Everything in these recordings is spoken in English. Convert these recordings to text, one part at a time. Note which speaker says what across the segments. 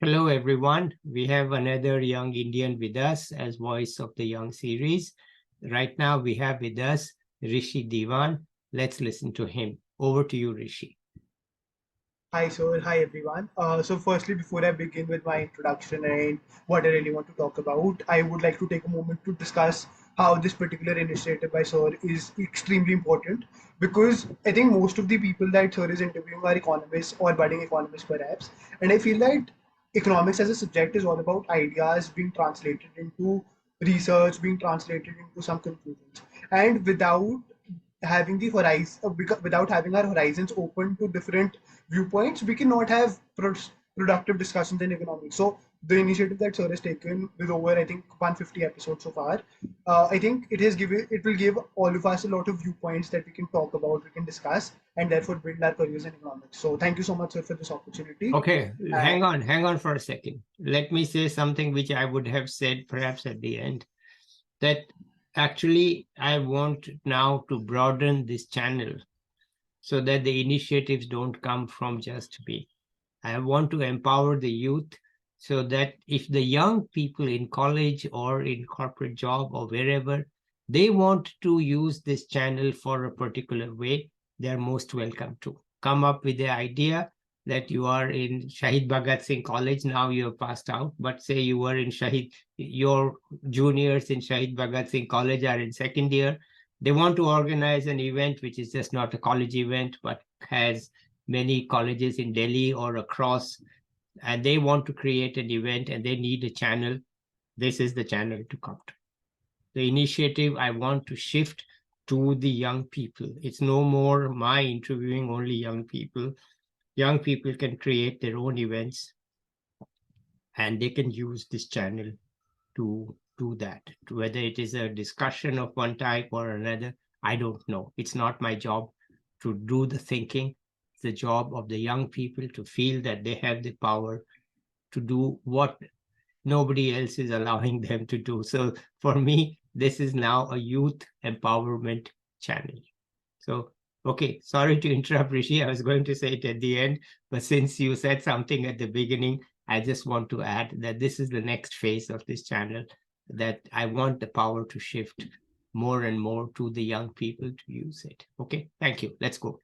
Speaker 1: Hello, everyone. We have another young Indian with us as voice of the young series. Right now, we have with us Rishi Dewan. Let's listen to him. Over to you, Rishi.
Speaker 2: Hi, sir. Hi, everyone. So, firstly, before I begin with my introduction and what I really want to talk about, I would like to take a moment to discuss how this particular initiative by Sir is extremely important because I think most of the people that Sir is interviewing are economists or budding economists, perhaps. And I feel that economics as a subject is all about ideas being translated into research, being translated into some conclusions. And having the horizon, without having our horizons open to different viewpoints, we cannot have productive discussions in economics. So the initiative that Sir has taken with over, I think, 150 episodes so far, I think it will give all of us a lot of viewpoints that we can talk about, we can discuss, and therefore build our careers in economics. So thank you so much, Sir, for this opportunity.
Speaker 1: Okay,
Speaker 2: And
Speaker 1: hang on for a second. Let me say something which I would have said perhaps at the end, that actually I want now to broaden this channel so that the initiatives don't come from just me. I want to empower the youth so that if the young people in college or in corporate job or wherever, they want to use this channel for a particular way, they're most welcome to come up with the idea that you are in Shaheed Bhagat Singh College, now you have passed out, but say you were in Shaheed, your juniors in Shaheed Bhagat Singh College are in second year, they want to organize an event which is just not a college event, but has many colleges in Delhi or across, and they want to create an event and they need a channel. This is the channel to come to. The initiative I want to shift to the young people. It's no more my interviewing only young people. Young people can create their own events and they can use this channel to do that. Whether it is a discussion of one type or another, I don't know. It's not my job to do the thinking. It's the job of the young people to feel that they have the power to do what nobody else is allowing them to do. So for me, this is now a youth empowerment channel. So, okay, sorry to interrupt, Rishi. I was going to say it at the end, but since you said something at the beginning, I just want to add that this is the next phase of this channel, that I want the power to shift more and more to the young people to use it. Okay, thank you. Let's go.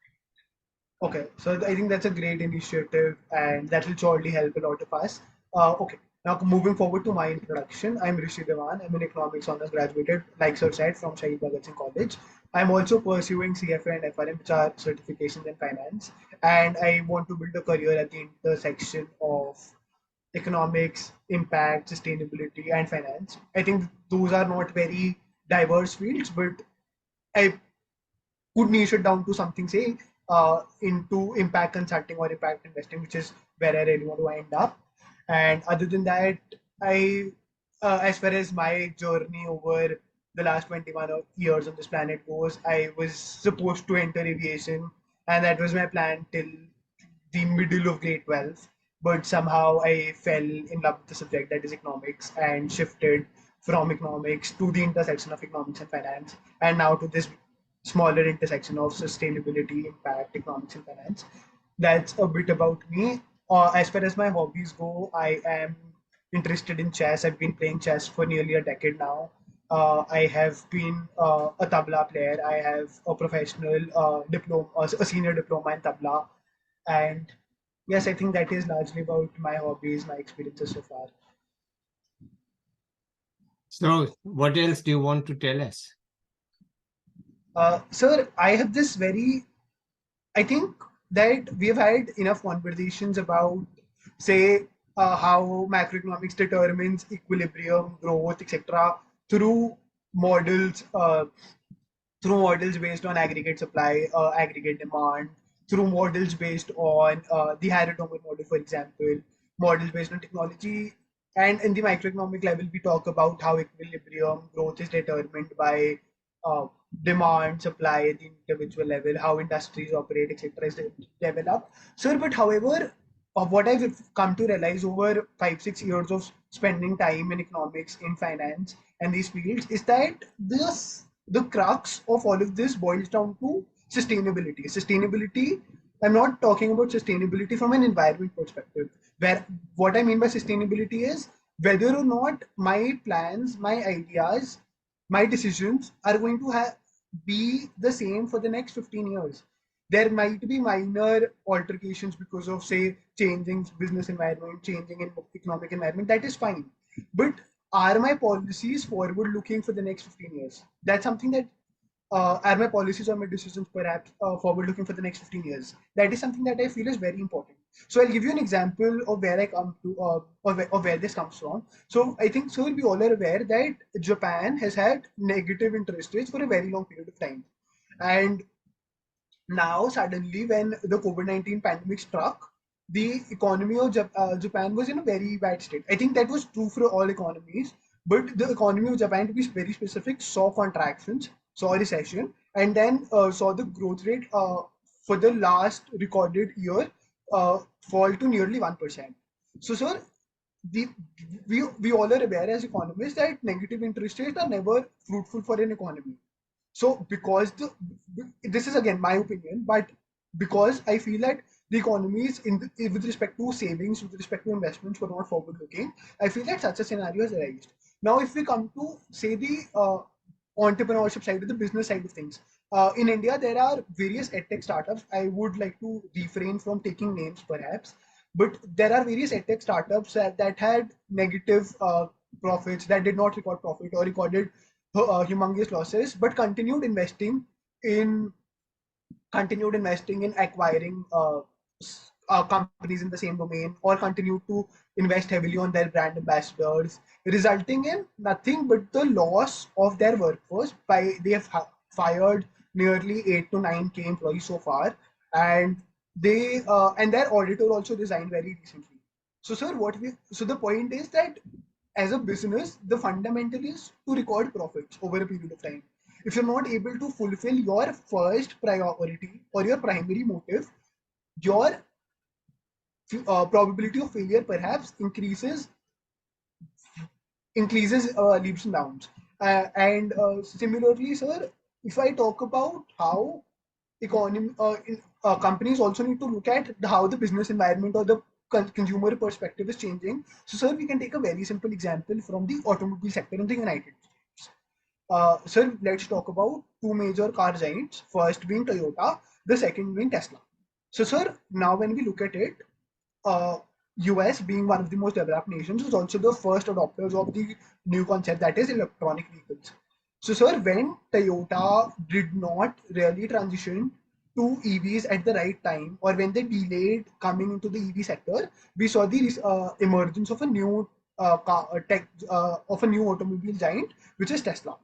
Speaker 2: okay, so I think that's a great initiative, and that will surely help a lot of us. Okay, now moving forward to my introduction, I'm Rishi Dewan. I'm an economics honors graduated, like Sir said, from Shaheed Bhagat Singh College. I'm also pursuing CFA and FRM, which are certifications in finance, and I want to build a career at the intersection of economics, impact, sustainability, and finance. I think those are not very diverse fields, but I could niche it down to something, say, into impact consulting or impact investing, which is where I really want to end up. And other than that, as far as my journey over the last 21 years on this planet goes, I was supposed to enter aviation, and that was my plan till the middle of grade 12. But somehow I fell in love with the subject that is economics and shifted from economics to the intersection of economics and finance, and now to this smaller intersection of sustainability, impact, economics, and finance. That's a bit about me. As far as my hobbies go, I am interested in chess. I've been playing chess for nearly a decade now. I have been a tabla player. I have a professional diploma, a senior diploma in tabla, and yes, I think that is largely about my hobbies, my experiences so far.
Speaker 1: So, what else do you want to tell us?
Speaker 2: Sir, I have this very I think that we have had enough conversations about, say, how macroeconomics determines equilibrium, growth, etc., through models, uh, through models based on aggregate supply, aggregate demand, through models based on the Harry-Doman model, for example, models based on technology. And in the microeconomic level, we talk about how equilibrium growth is determined by uh, demand, supply at the individual level, how industries operate, etc., is developed. Sir, but however, what I've come to realize over 5, 6 years of spending time in economics, in finance, and these fields is that the crux of all of this boils down to sustainability. Sustainability I'm not talking about sustainability from an environment perspective, where what I mean by sustainability is whether or not my plans, my ideas, my decisions are going to be the same for the next 15 years. There might be minor altercations because of, say, changing business environment, changing in economic environment. That is fine. But are my policies forward looking for the next 15 years? That's something that are my policies or my decisions perhaps forward looking for the next 15 years? That is something that I feel is very important. So I'll give you an example of where I come to, or where this comes from. So I think, so we all are aware that Japan has had negative interest rates for a very long period of time. And now suddenly when the COVID-19 pandemic struck, the economy of Japan was in a very bad state. I think that was true for all economies, but the economy of Japan, to be very specific, saw contractions, saw a recession, and then saw the growth rate for the last recorded year fall to nearly 1%. So, sir, the, we all are aware as economists that negative interest rates are never fruitful for an economy. So because this is again my opinion, but because I feel that the economies with respect to savings, with respect to investments, were not forward looking, I feel that such a scenario has arisen. Now, if we come to, say, the entrepreneurship side or the business side of things, in India there are various edtech startups. I would like to refrain from taking names, perhaps, but there are various edtech startups that had negative profits, that did not record profit or recorded humongous losses, but in continued investing in acquiring companies in the same domain, or continued to invest heavily on their brand ambassadors, resulting in nothing but the loss of their workforce. By they have fired nearly 8 to 9K employees so far, and their auditor also resigned very recently. So, sir, so the point is that as a business, the fundamental is to record profits over a period of time. If you're not able to fulfill your first priority or your primary motive, your probability of failure perhaps increases leaps and bounds. And similarly, sir, if I talk about how companies also need to look at how the business environment or the consumer perspective is changing. So, sir, we can take a very simple example from the automobile sector in the United States. Sir, let's talk about two major car giants. First being Toyota, the second being Tesla. So, sir, now when we look at it, uh, US being one of the most developed nations is also the first adopters of the new concept, that is electronic vehicles. So, sir, when Toyota did not really transition to EVs at the right time, or when they delayed coming into the EV sector, we saw the emergence of a new of a new automobile giant, which is Tesla.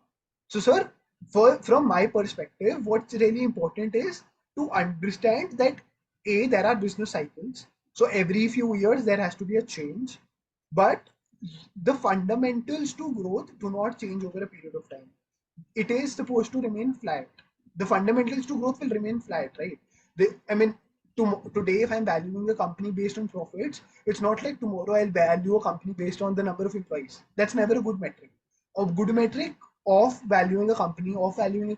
Speaker 2: So, sir, from my perspective, what's really important is to understand that there are business cycles. So every few years there has to be a change, but the fundamentals to growth do not change over a period of time. It is supposed to remain flat. The fundamentals to growth will remain flat, right? I mean, today, if I'm valuing a company based on profits, it's not like tomorrow I'll value a company based on the number of employees. That's never a good metric. A good metric of valuing a company, of valuing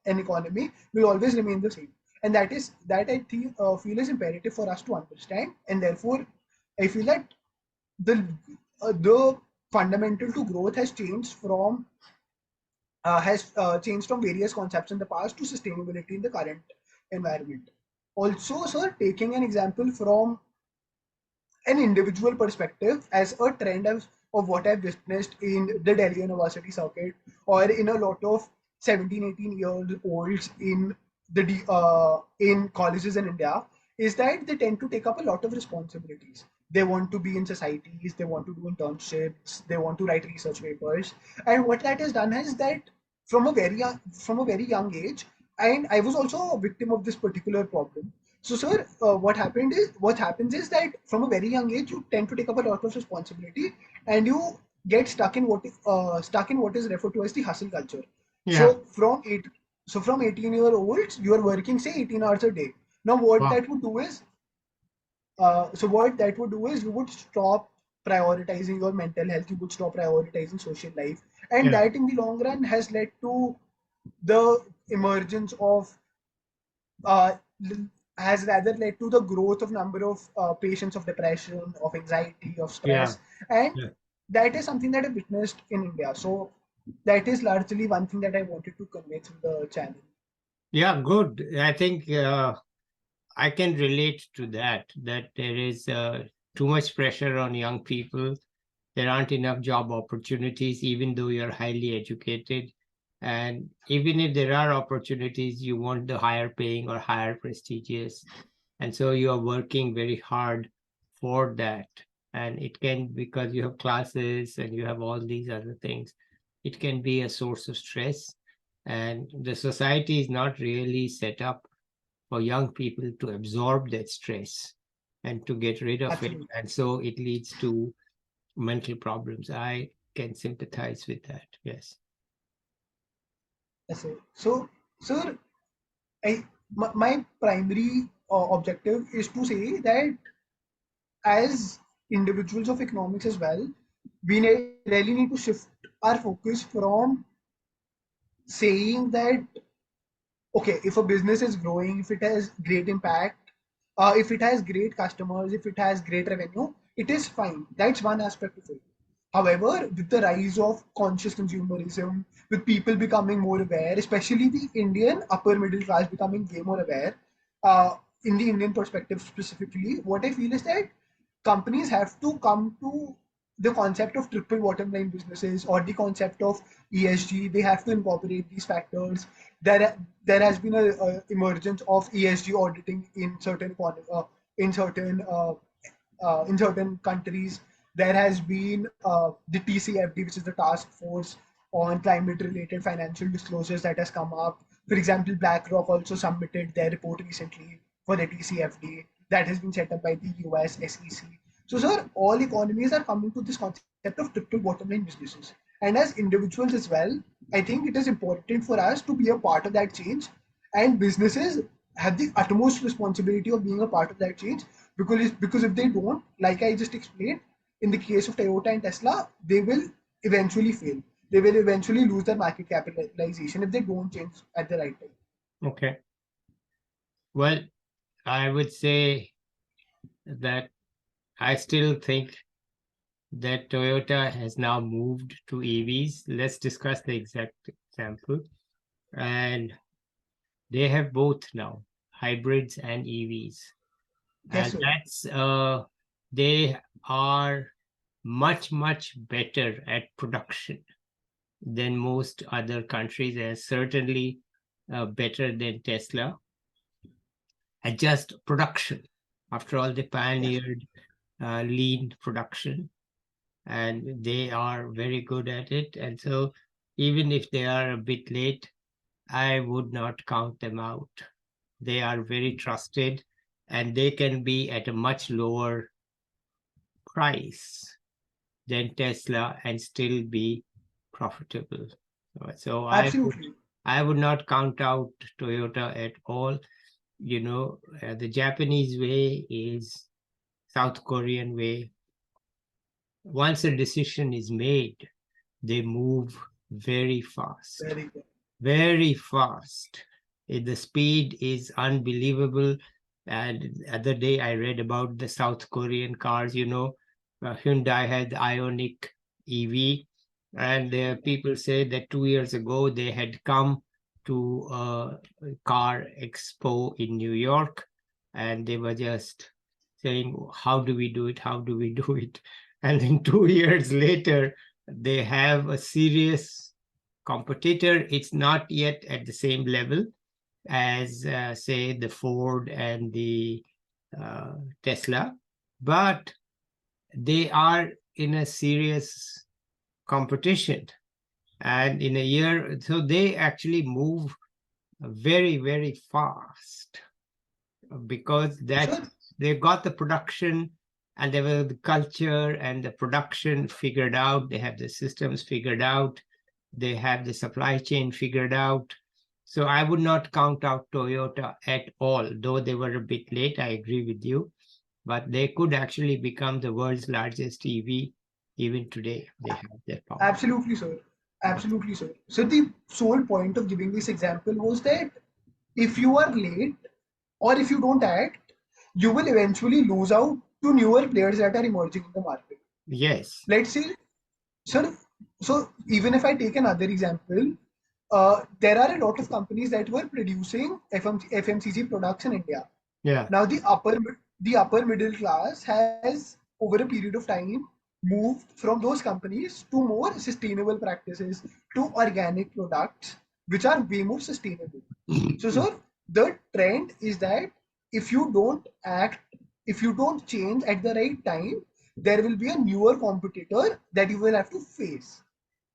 Speaker 2: an economy, will always remain the same. And that I think feel is imperative for us to understand. And therefore, I feel that the fundamental to growth has changed from various concepts in the past to sustainability in the current environment. Also, sir, taking an example from an individual perspective as a trend of what I've witnessed in the Delhi University circuit, or in a lot of 17, 18-year olds in colleges in India, is that they tend to take up a lot of responsibilities. They want to be in societies, they want to do internships, they want to write research papers. And what that has done is that from a very young age, and I was also a victim of this particular problem. So, sir, what happens is that from a very young age, you tend to take up a lot of responsibility, and you get stuck in what is referred to as the hustle culture.
Speaker 1: Yeah.
Speaker 2: So from 18-year-olds, you are working, say, 18 hours a day. Now, what
Speaker 1: Wow.
Speaker 2: that would do is you would stop prioritizing your mental health, you would stop prioritizing social life, and
Speaker 1: Yeah.
Speaker 2: that in the long run has led to the emergence of uh, has rather led to the growth of number of patients of depression, of anxiety, of
Speaker 1: Yeah.
Speaker 2: stress, and
Speaker 1: Yeah.
Speaker 2: that is something that I witnessed in India. So that is largely one thing that I wanted to convey through the channel.
Speaker 1: Yeah, good. I think I can relate to that, that there is too much pressure on young people. There aren't enough job opportunities, even though you're highly educated. And even if there are opportunities, you want the higher paying or higher prestigious. And so you are working very hard for that. And it can, because you have classes and you have all these other things, it can be a source of stress. And the society is not really set up for young people to absorb that stress and to get rid of it.
Speaker 2: Absolutely.
Speaker 1: And so it leads to mental problems. I can sympathize with that. Yes.
Speaker 2: Yes, sir. So, sir, my primary objective is to say that as individuals of economics as well, we really need to shift our focus from saying that okay, if a business is growing, if it has great impact, if it has great customers, if it has great revenue, it is fine. That's one aspect of it. However, with the rise of conscious consumerism, with people becoming more aware, especially the Indian upper middle class becoming way more aware, uh, in the Indian perspective specifically, what I feel is that companies have to come to the concept of triple bottom line businesses or the concept of ESG. They have to incorporate these factors. There has been a emergence of ESG auditing in certain in certain in certain countries. There has been the TCFD, which is the Task Force on Climate Related Financial Disclosures, that has come up. For example, BlackRock also submitted their report recently for the TCFD that has been set up by the US SEC. So, sir, all economies are coming to this concept of triple bottom line businesses. And as individuals as well, I think it is important for us to be a part of that change. And businesses have the utmost responsibility of being a part of that change, because if they don't, like I just explained, in the case of Toyota and Tesla, they will eventually fail. They will eventually lose their market capitalization if they don't change at the right time.
Speaker 1: Okay. Well, I would say that I still think that Toyota has now moved to EVs. Let's discuss the exact example. And they have both now, hybrids and EVs.
Speaker 2: Yes,
Speaker 1: And
Speaker 2: sir.
Speaker 1: they are much, much better at production than most other countries, and certainly better than Tesla at just production. After all, they
Speaker 2: Yes.
Speaker 1: pioneered lean production, and they are very good at it. And so, even if they are a bit late, I would not count them out. They are very trusted, and they can be at a much lower price than Tesla and still be profitable. So
Speaker 2: Absolutely.
Speaker 1: I would not count out Toyota at all. The Japanese way is South Korean way. Once a decision is made, they move very fast,
Speaker 2: Very good.
Speaker 1: very fast. The speed is unbelievable. And the other day I read about the South Korean cars. Hyundai had the Ioniq EV, and people say that 2 years ago they had come to a car expo in New York, and they were just saying, "How do we do it? How do we do it?" And then 2 years later, they have a serious competitor. It's not yet at the same level as, say, the Ford and the uh, Tesla, but they are in a serious competition. And in a year, so they actually move very, very fast because that
Speaker 2: Sir,
Speaker 1: they've got the production and they have the culture and the production figured out. They have the systems figured out. They have the supply chain figured out. So I would not count out Toyota at all, though they were a bit late. I agree with you, but they could actually become the world's largest EV even today. They have that power.
Speaker 2: absolutely, sir. Absolutely, sir. So the sole point of giving this example was that if you are late, or if you don't act, you will eventually lose out to newer players that are emerging in the market.
Speaker 1: Yes.
Speaker 2: Let's say, sir, so even if I take another example, there are a lot of companies that were producing FMCG products in India.
Speaker 1: Yeah.
Speaker 2: Now the upper middle class has over a period of time moved from those companies to more sustainable practices, to organic products which are way more sustainable. So sir, the trend is that if you don't act, if you don't change at the right time, there will be a newer competitor that you will have to face.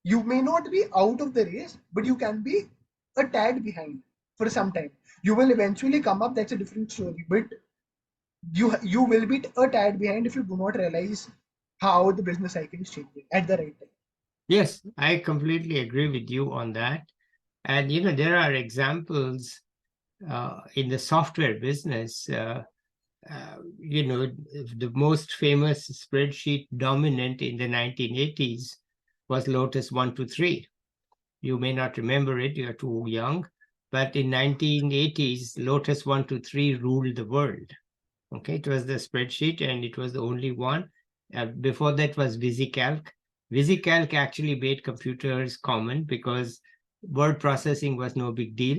Speaker 2: You may not be out of the race, but you can be a tad behind for some time. You will eventually come up, that's a different story, but you will be a tad behind if you do not realize how the business cycle is changing at the right time.
Speaker 1: Yes, I completely agree with you on that. And there are examples in the software business. The most famous spreadsheet dominant in the 1980s was Lotus 123. You may not remember it, you're too young, but in 1980s, Lotus 123 ruled the world. Okay, it was the spreadsheet and it was the only one. Before that was VisiCalc. VisiCalc actually made computers common because word processing was no big deal,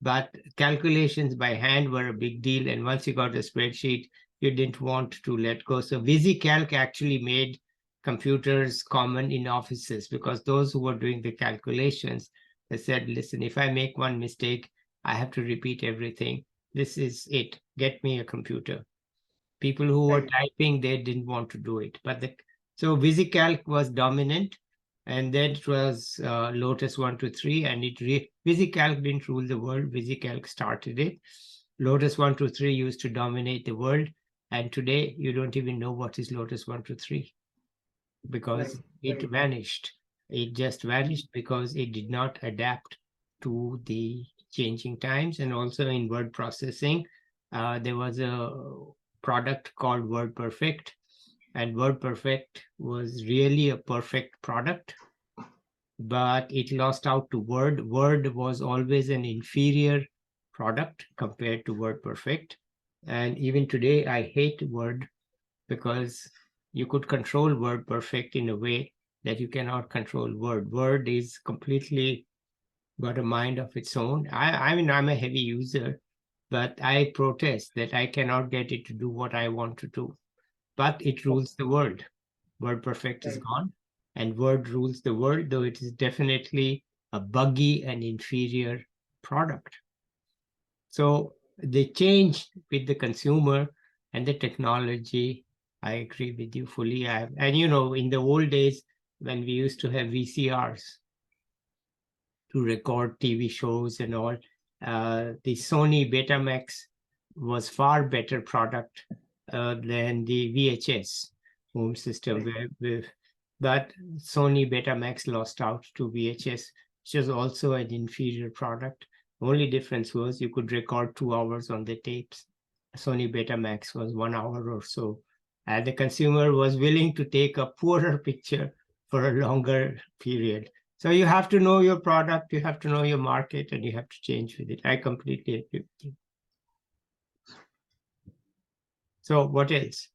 Speaker 1: but calculations by hand were a big deal. And once you got a spreadsheet, you didn't want to let go. So VisiCalc actually made computers common in offices because those who were doing the calculations, they said, listen, if I make one mistake, I have to repeat everything. This is it. Get me a computer. People who were
Speaker 2: Right.
Speaker 1: typing, they didn't want to do it. So VisiCalc was dominant, and then it was Lotus 123, and VisiCalc didn't rule the world. VisiCalc started it. Lotus 123 used to dominate the world, and today you don't even know what is Lotus 123
Speaker 2: Right.
Speaker 1: because it
Speaker 2: Right.
Speaker 1: vanished. It just vanished because it did not adapt to the changing times. And also in word processing, there was a product called WordPerfect, and WordPerfect was really a perfect product, but it lost out to Word. Word was always an inferior product compared to WordPerfect. And even today, I hate Word because you could control WordPerfect in a way that you cannot control Word. Word is completely got a mind of its own. I mean, I'm a heavy user, but I protest that I cannot get it to do what I want to do. But it
Speaker 2: Okay.
Speaker 1: rules the world. WordPerfect is
Speaker 2: Right.
Speaker 1: gone, and Word rules the world, though it is definitely a buggy and inferior product. So the change with the consumer and the technology, I agree with you fully. And in the old days when we used to have VCRs to record TV shows and all, the Sony Betamax was far better product than the VHS home system.
Speaker 2: Right.
Speaker 1: But Sony Betamax lost out to VHS, which was also an inferior product. Only difference was you could record 2 hours on the tapes. Sony Betamax was 1 hour or so. And the consumer was willing to take a poorer picture for a longer period. So you have to know your product, you have to know your market, and you have to change with it. I completely agree with you. So what else?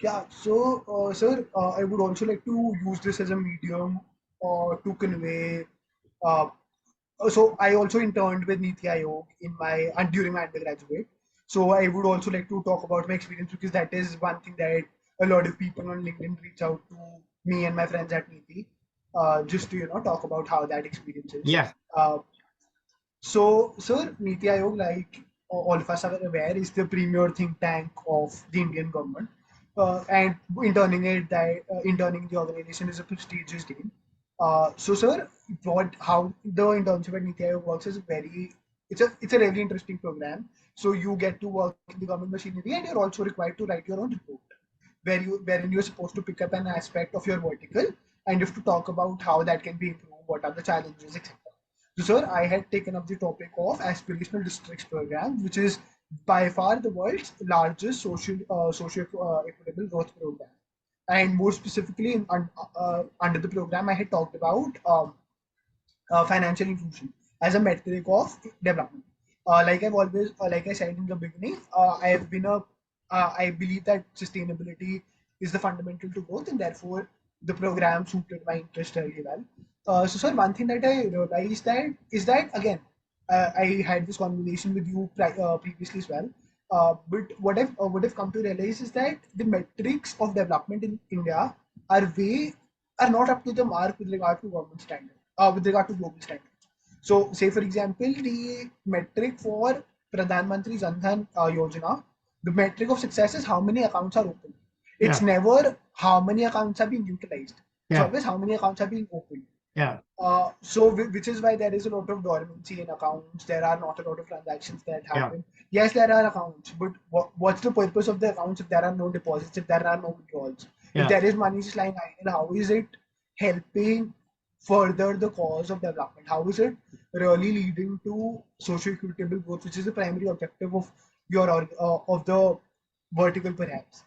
Speaker 2: Yeah, so, sir, I would also like to use this as a medium to convey. Uh, so, I also interned with Niti Aayog in my and during my undergraduate. So, I would also like to talk about my experience because that is one thing that a lot of people on LinkedIn reach out to me and my friends at Niti, just to talk about how that experience is.
Speaker 1: Yeah,
Speaker 2: Uh, so, sir, Niti Aayog, like all of us are aware, is the premier think tank of the Indian government, and interning the organization is a prestigious deal. So, sir, how the internship at Niti Aayog works is it's a really interesting program. So you get to work in the government machinery, and you're also required to write your own report, wherein you're supposed to pick up an aspect of your vertical, and you have to talk about how that can be improved, what are the challenges, etc. So, sir, I had taken up the topic of aspirational districts program, which is by far the world's largest socio equitable growth program. And more specifically, under the program, I had talked about financial inclusion. as a metric of development. Like I said in the beginning, I believe that sustainability is the fundamental to growth, and therefore the program suited my interest really well. So, sir, one thing that I realized that is that again, I had this conversation with you previously as well. But what I've come to realize is that the metrics of development in India are way are not up to the mark with regard to government standard, with regard to global standards. So, say for example, the metric for Pradhan Mantri Jan Dhan Yojana, the metric of success is how many accounts are open. It's
Speaker 1: Yeah.
Speaker 2: never how many accounts are being utilized. It's
Speaker 1: Yeah.
Speaker 2: always how many accounts are being opened.
Speaker 1: Yeah.
Speaker 2: Which is why there is a lot of dormancy in accounts. There are not a lot of transactions that
Speaker 1: Yeah.
Speaker 2: happen. Yes, there are accounts, but what's the purpose of the accounts if there are no deposits, if there are no withdrawals? If
Speaker 1: Yeah.
Speaker 2: there is money just lying idle, how is it helping further the cause of development? How is it really leading to socio-equitable growth, which is the primary objective of of the vertical, perhaps?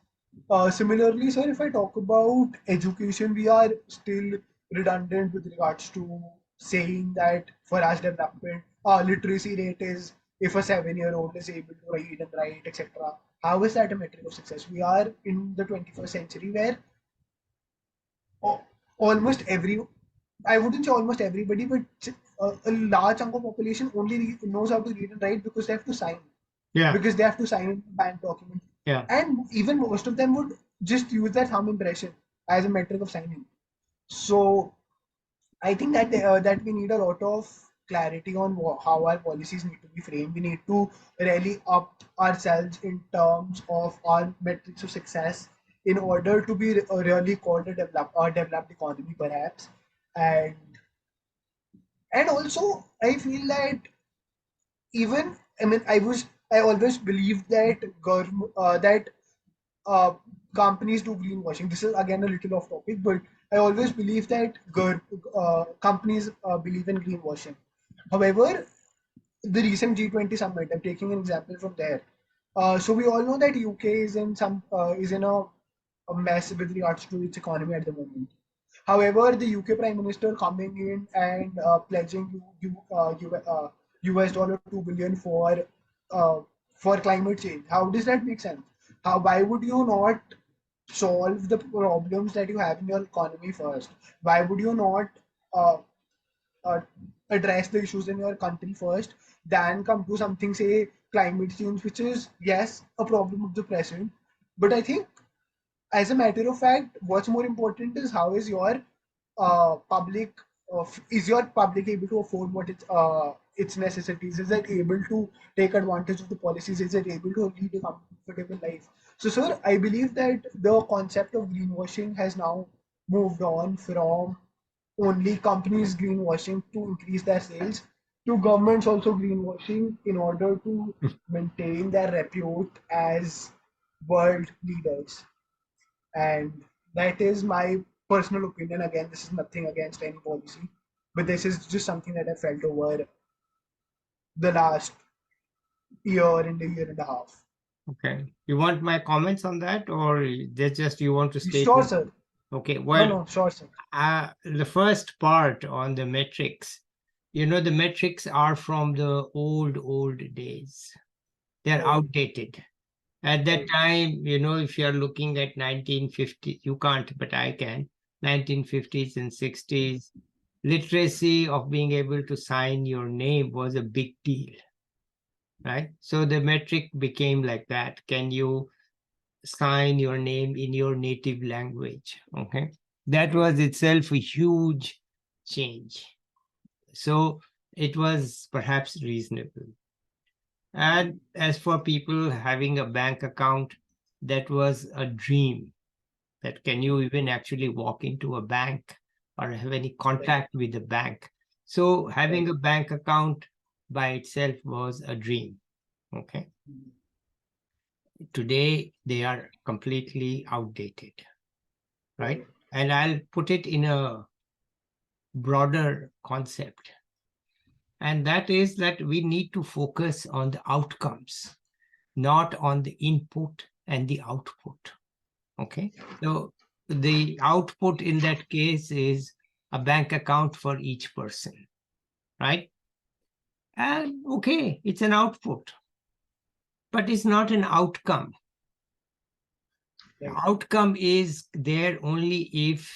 Speaker 2: Similarly, sir, if I talk about education, we are still redundant with regards to saying that for us development, literacy rate is if a 7-year-old is able to read and write, etc. How is that a metric of success? We are in the 21st century where almost I wouldn't say almost everybody, but a large chunk of population only knows how to read and write because they have to sign,
Speaker 1: Yeah.
Speaker 2: because they have to sign a bank document.
Speaker 1: Yeah.
Speaker 2: And even most of them would just use that thumb impression as a metric of signing. So I think that we need a lot of clarity on how our policies need to be framed. We need to really up ourselves in terms of our metrics of success in order to be really called a developed economy, perhaps. And also, I feel that even I always believed that uh, companies do greenwashing. This is again a little off topic, but I always believe that companies believe in greenwashing. However, the recent G20 summit, I'm taking an example from there. So we all know that UK is in a mess with regards to its economy at the moment. However, the UK Prime Minister coming in and pledging US dollar 2 billion uh, for climate change. How does that make sense? Why would you not solve the problems that you have in your economy first? Why would you not uh, uh, address the issues in your country first, then come to something, say climate change, which is yes a problem of the present, but I think as a matter of fact, what's more important is how is your public is your public able to afford what its necessities? Is it able to take advantage of the policies? Is it able to lead a comfortable life? So, sir, I believe that the concept of greenwashing has now moved on from only companies greenwashing to increase their sales to governments also greenwashing in order to maintain their repute as world leaders. And that is my personal opinion. Again, this is nothing against any policy, but this is just something that I felt over the last year and a year and a half.
Speaker 1: Okay. You want my comments on that, or that's just you want to state
Speaker 2: Sure,
Speaker 1: it?
Speaker 2: sir.
Speaker 1: Okay.
Speaker 2: No,
Speaker 1: Well,
Speaker 2: no, sure, sir.
Speaker 1: the first part on the metrics, the metrics are from the old days. They're
Speaker 2: Right,
Speaker 1: outdated. At that
Speaker 2: right,
Speaker 1: time, if you're looking at 1950, you can't, but I can. 1950s and 60s, literacy of being able to sign your name was a big deal, right? So the metric became like that. Can you sign your name in your native language? Okay. That was itself a huge change. So it was perhaps reasonable. And as for people having a bank account, that was a dream. That can you even actually walk into a bank or have any
Speaker 2: right,
Speaker 1: contact with the bank? So having
Speaker 2: right.
Speaker 1: a bank account by itself was a dream. Okay. Today they are completely outdated, right?
Speaker 2: Right.
Speaker 1: And I'll put it in a broader concept. And that is that we need to focus on the outcomes, not on the input and the output. Okay. So the output in that case is a bank account for each person, right? And okay, it's an output, but it's not an outcome. The
Speaker 2: Right.
Speaker 1: outcome is there only if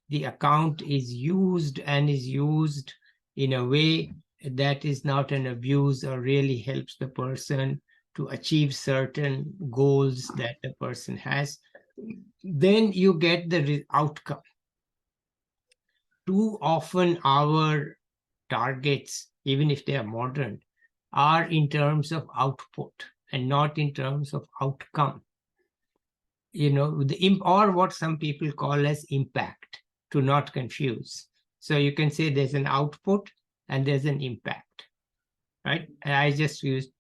Speaker 1: the account is used and is used in a way that is not an abuse or really helps the person to achieve certain goals that the person has, then you get the outcome. Too often our targets, even if they are modern, are in terms of output and not in terms of outcome. Or what some people call as impact, to not confuse. So you can say there's an output and there's an impact, right? And I just use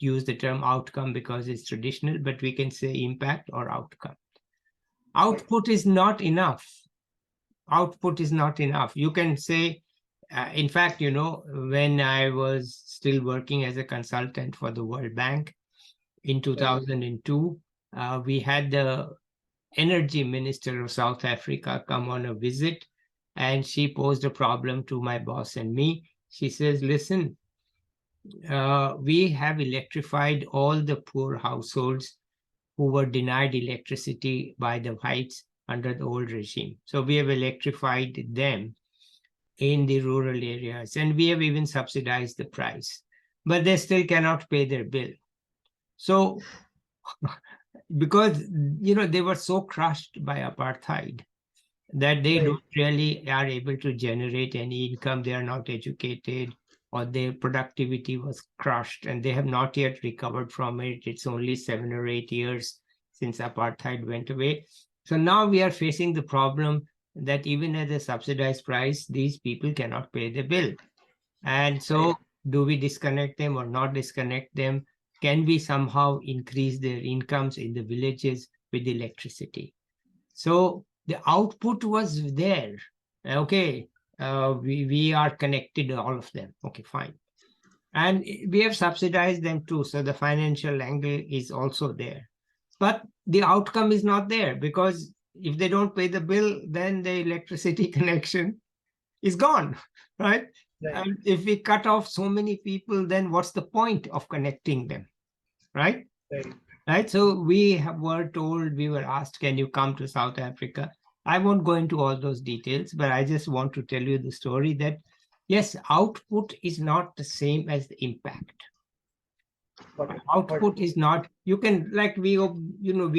Speaker 1: the term outcome because it's traditional, but we can say impact or outcome. Output is not enough. Output is not enough. You can say, in fact, when I was still working as a consultant for the World Bank in 2002, we had the energy minister of South Africa come on a visit, and she posed a problem to my boss and me. She says, listen, we have electrified all the poor households who were denied electricity by the whites under the old regime. So we have electrified them in the rural areas, and we have even subsidized the price, but they still cannot pay their bill. So because they were so crushed by apartheid that they don't really are able to generate any income. They are not educated, or their productivity was crushed, and they have not yet recovered from it. It's only 7 or 8 years since apartheid went away. So now we are facing the problem that even at the subsidized price, these people cannot pay the bill. And so do we disconnect them or not disconnect them? Can we somehow increase their incomes in the villages with electricity? So the output was there. Okay, we are connected, all of them. Okay, fine. And we have subsidized them too. So the financial angle is also there. But the outcome is not there, because if they don't pay the bill, then the electricity connection is gone, right? And if we cut off so many people, then what's the point of connecting them, right? Right. So we were asked, can you come to South Africa? I won't go into all those details, but I just want to tell you the story that, yes, output is not the same as the impact. Output is not, you can, like we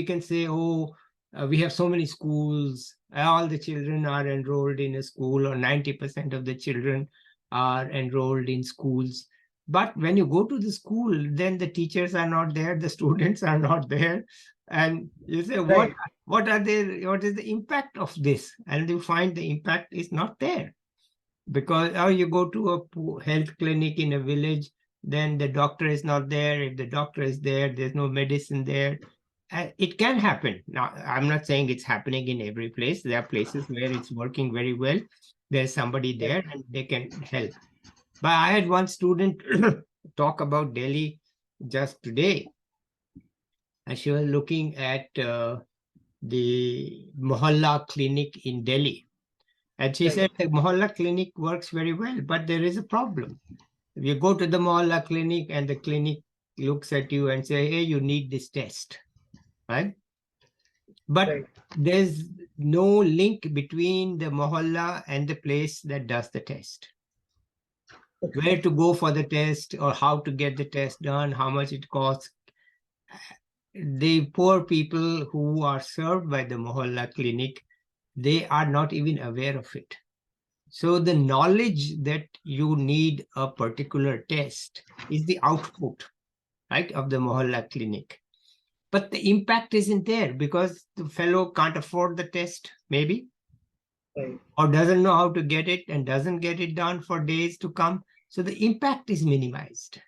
Speaker 1: can say, we have so many schools, all the children are enrolled in a school, or 90% of the children are enrolled in schools. But when you go to the school, then the teachers are not there, the students are not there. And you say, what is the impact of this? And you find the impact is not there. Because you go to a health clinic in a village, then the doctor is not there. If the doctor is there, there's no medicine there. It can happen. Now, I'm not saying it's happening in every place. There are places where it's working very well. There's somebody there and they can help. But I had one student talk about Delhi just today. And she was looking at the Mohalla clinic in Delhi. And she said the Mohalla clinic works very well, but there is a problem. If you go to the Mohalla clinic and the clinic looks at you and say, hey, you need this test, right? But there's no link between the Mohalla and the place that does the test. Where to go for the test, or how to get the test done, how much it costs. The poor people who are served by the Mohalla clinic, they are not even aware of it. So the knowledge that you need a particular test is the output, right, of the Mohalla clinic. But the impact isn't there because the fellow can't afford the test, maybe, or doesn't know how to get it and doesn't get it done for days to come. So the impact is minimized.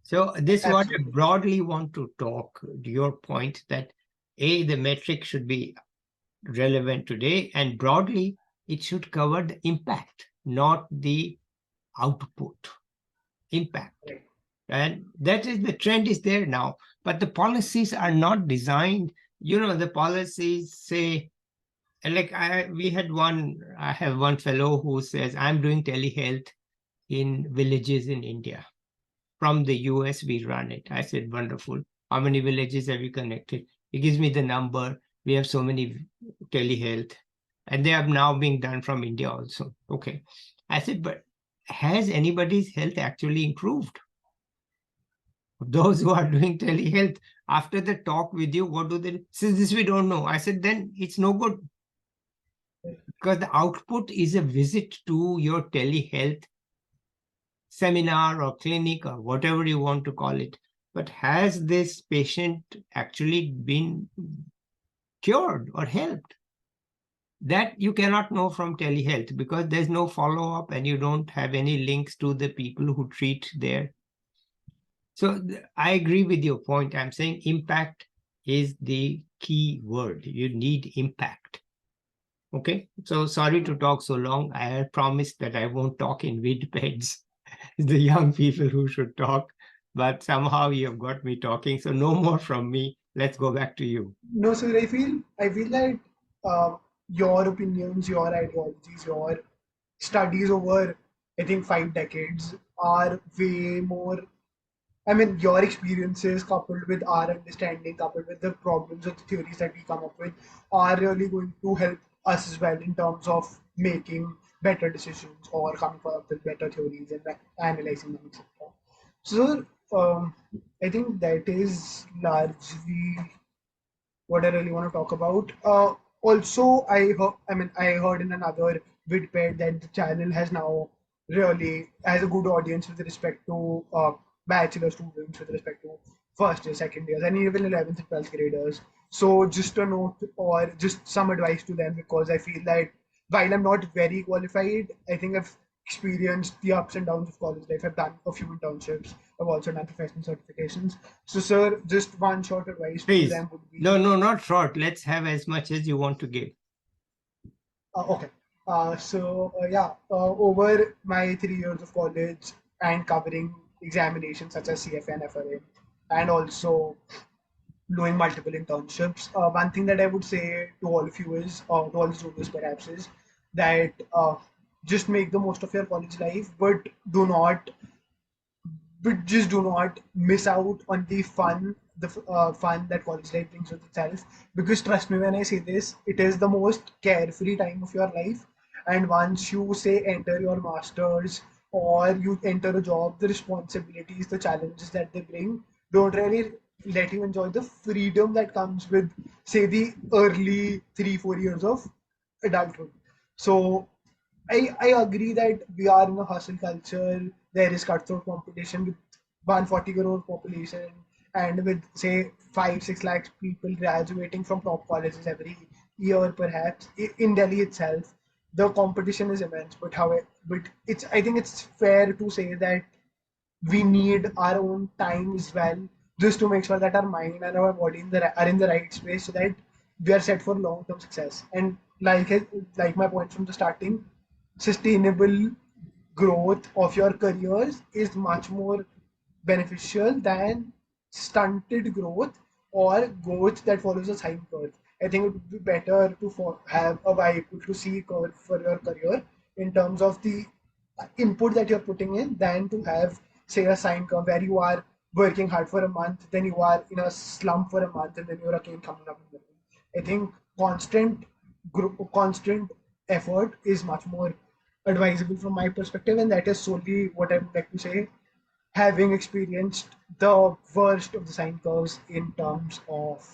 Speaker 1: So this is what I broadly want to talk to your point, that the metric should be relevant today, and broadly it should cover the impact, not the output. Impact. And that is, the trend is there now, but the policies are not designed. The policies say, like I have one fellow who says, I'm doing telehealth in villages in India. From the US, we run it. I said, wonderful. How many villages have you connected? He gives me the number. We have so many telehealth, and they are now being done from India also. Okay. I said, but has anybody's health actually improved? Those who are doing telehealth, after the talk with you, what do they? Since this we don't know. I said, then it's no good, because the output is a visit to your telehealth seminar or clinic or whatever you want to call it. But has this patient actually been cured or helped? That you cannot know from telehealth, because there's no follow-up and you don't have any links to the people who treat there. So I agree with your point. I'm saying impact is the key word. You need impact. Okay. So sorry to talk so long. I had promised that I won't talk in Vidpeds. The young people who should talk, but somehow you have got me talking. So no more from me. Let's go back to you.
Speaker 2: No, sir. I feel that your opinions, your ideologies, your studies over, I think, 5 decades are way more. I mean, your experiences coupled with our understanding, coupled with the problems or the theories that we come up with, are really going to help us as well in terms of making better decisions or coming up with better theories and analyzing them, etc. So, I think that is largely what I really want to talk about. Also, I heard in another Vidped that the channel has now really has a good audience with respect to bachelor students, with respect to first year, second years, and even 11th and 12th graders. So just a note or just some advice to them, because I feel that while I'm not very qualified, I think I've experienced the ups and downs of college life. I've done a few internships. I've also done professional certifications. So, sir, just one short advice to
Speaker 1: Please.
Speaker 2: them would
Speaker 1: No,
Speaker 2: be
Speaker 1: no, not short. Let's have as much as you want to give.
Speaker 2: okay. Over my 3 years of college and covering examinations such as CFA and FRM, and also doing multiple internships, one thing that I would say to all of you is, to all the students perhaps, is that just make the most of your college life, but just do not miss out on the fun that college life brings with itself. Because trust me when I say this, it is the most carefree time of your life. And once you say enter your masters or you enter a job, the responsibilities, the challenges that they bring don't really let you enjoy the freedom that comes with, say, the early 3-4 years of adulthood. So I agree that we are in a hustle culture. There is cutthroat competition with 140 crore population and with, say, 5-6 lakhs people graduating from top colleges every year, perhaps in Delhi itself. The competition is immense, but it's I think it's fair to say that we need our own time as well, just to make sure that our mind and our body are in the right space, so that we are set for long term success. And like my point from the starting, sustainable growth of your careers is much more beneficial than stunted growth or growth that follows a sine curve. I think it would be better to have a y equal to c curve for your career in terms of the input that you're putting in, than to have, say, a sine curve where you are working hard for a month, then you are in a slump for a month, and then you're again coming up with it. I think constant effort is much more advisable from my perspective, and that is solely what I would like to say, having experienced the worst of the sine curves in terms of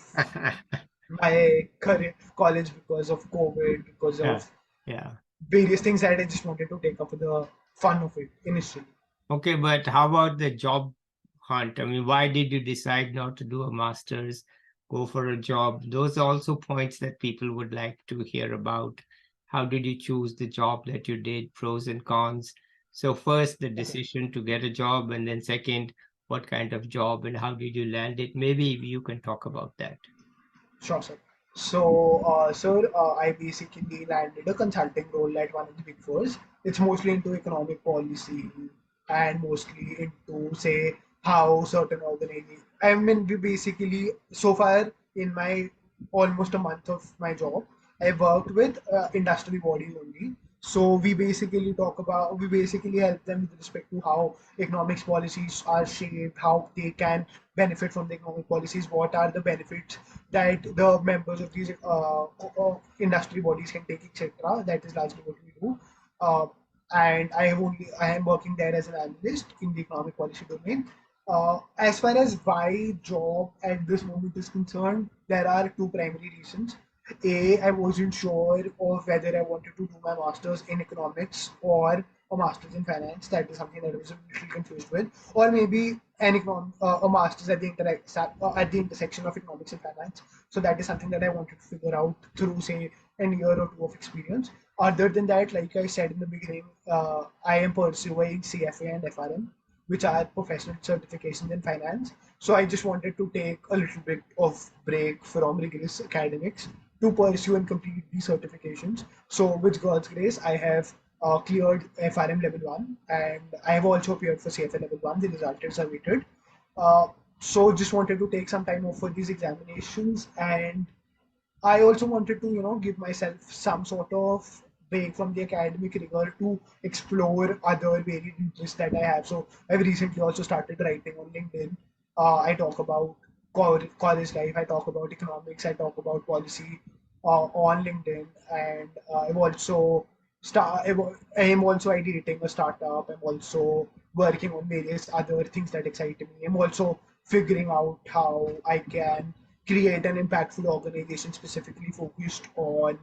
Speaker 2: my career, college, because of COVID, because
Speaker 1: Yeah.
Speaker 2: of
Speaker 1: Yeah.
Speaker 2: various things that I just wanted to take up for the fun of it initially.
Speaker 1: Okay, but how about the job hunt? I mean, why did you decide not to do a master's, go for a job? Those are also points that people would like to hear about. How did you choose the job that you did, pros and cons? So first, the
Speaker 2: Okay,
Speaker 1: decision to get a job, and then second, what kind of job and how did you land it? Maybe you can talk about that.
Speaker 2: sure, sir. So, I basically landed a consulting role at one of the big fours. It's mostly into economic policy and mostly into, say, how certain organizations. I mean, we basically, so far in my almost a month of my job, I worked with industry bodies only. So we basically help them with respect to how economics policies are shaped, how they can benefit from the economic policies, what are the benefits that the members of these industry bodies can take, etc. That is largely what we do. Uh, and I am working there as an analyst in the economic policy domain. As far as why job at this moment is concerned, there are two primary reasons. I wasn't sure of whether I wanted to do my master's in economics or a master's in finance. That is something that I was a little confused with, or maybe a master's at the intersection of economics and finance. So that is something that I wanted to figure out through, say, an year or two of experience. Other than that, like I said in the beginning, I am pursuing CFA and FRM, which are professional certifications in finance. So I just wanted to take a little bit of break from rigorous academics to pursue and complete these certifications. So with God's grace, I have cleared FRM level 1, and I have also appeared for CFA level 1. The result is awaited. Uh, so just wanted to take some time off for these examinations, and I also wanted to, give myself some sort of break from the academic rigor to explore other varied interests that I have. So I've recently also started writing on LinkedIn. I talk about college life, I talk about economics, I talk about policy on LinkedIn, and I am also ideating a startup. I'm also working on various other things that excite me. I'm also figuring out how I can create an impactful organization specifically focused on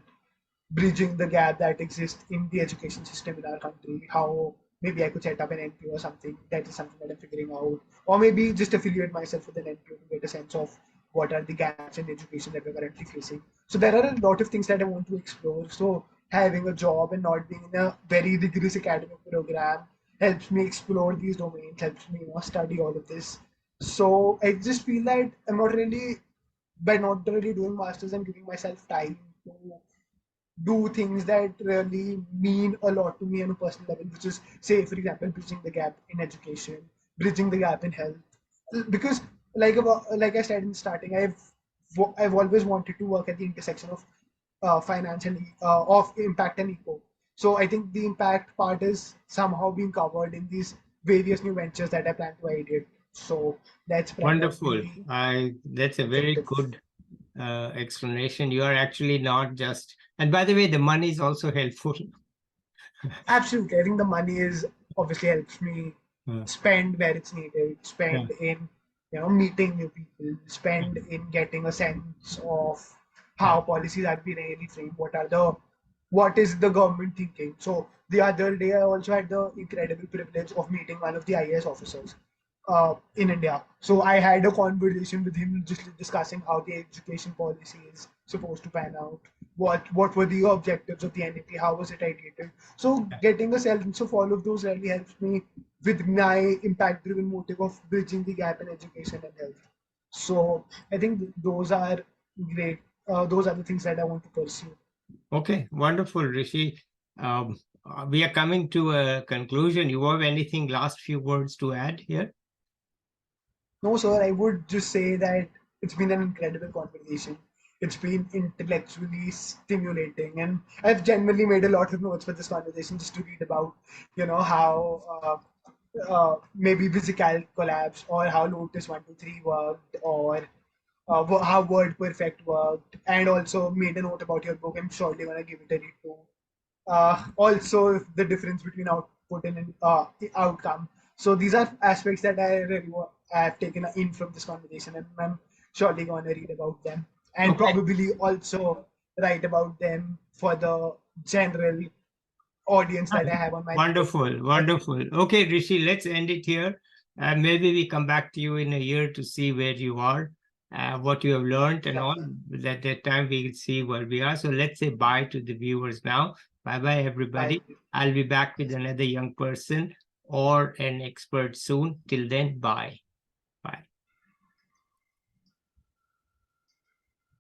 Speaker 2: bridging the gap that exists in the education system in our country. How maybe I could set up an NPO or something. That is something that I'm figuring out. Or maybe just affiliate myself with an NPO to get a sense of what are the gaps in education that we're currently facing. So there are a lot of things that I want to explore. So having a job and not being in a very rigorous academic program helps me explore these domains, helps me, study all of this. So I just feel that by not really doing masters and giving myself time to do things that really mean a lot to me on a personal level, which is, say, for example, bridging the gap in education, bridging the gap in health. Because, like I said in starting, I've always wanted to work at the intersection of finance and of impact and eco. So I think the impact part is somehow being covered in these various new ventures that I plan to ideate. So that's
Speaker 1: Wonderful.
Speaker 2: primarily
Speaker 1: That's a very
Speaker 2: objective.
Speaker 1: good explanation. You are actually not just, and by the way, the money is also helpful.
Speaker 2: Absolutely. I think the money is obviously helps me
Speaker 1: Yeah.
Speaker 2: spend where it's needed,
Speaker 1: Yeah.
Speaker 2: spend in, meeting new people, spend in getting a sense of how policies are being really framed, what is the government thinking. So the other day I also had the incredible privilege of meeting one of the IAS officers in India. So I had a conversation with him, just discussing how the education policy is supposed to pan out. What were the objectives of the NEP? How was it ideated? So getting a sense of all of those really helps me with my impact-driven motive of bridging the gap in education and health. So I think those are great. Those are the things that I want to pursue.
Speaker 1: Okay, wonderful, Rishi. We are coming to a conclusion. You have anything, last few words to add here?
Speaker 2: No, sir, I would just say that it's been an incredible conversation. It's been intellectually stimulating, and I've genuinely made a lot of notes for this conversation just to read about, how maybe VisiCalc collapsed, or how Lotus 123 worked, or how WordPerfect worked, and also made a note about your book. I'm surely gonna give it a read too. Also, the difference between output and outcome. So these are aspects that I have taken in from this conversation, and I'm surely going to read about them, and
Speaker 1: Okay.
Speaker 2: probably also write about them for the general audience that I have on my
Speaker 1: Wonderful, wonderful. Okay, Rishi, let's end it here. Maybe we come back to you in a year to see where you are, what you have learned and all. At that time, we will see where we are. So let's say bye to the viewers now. Bye-bye, everybody. I'll be back with another young person or an expert soon. Till then, bye. Bye.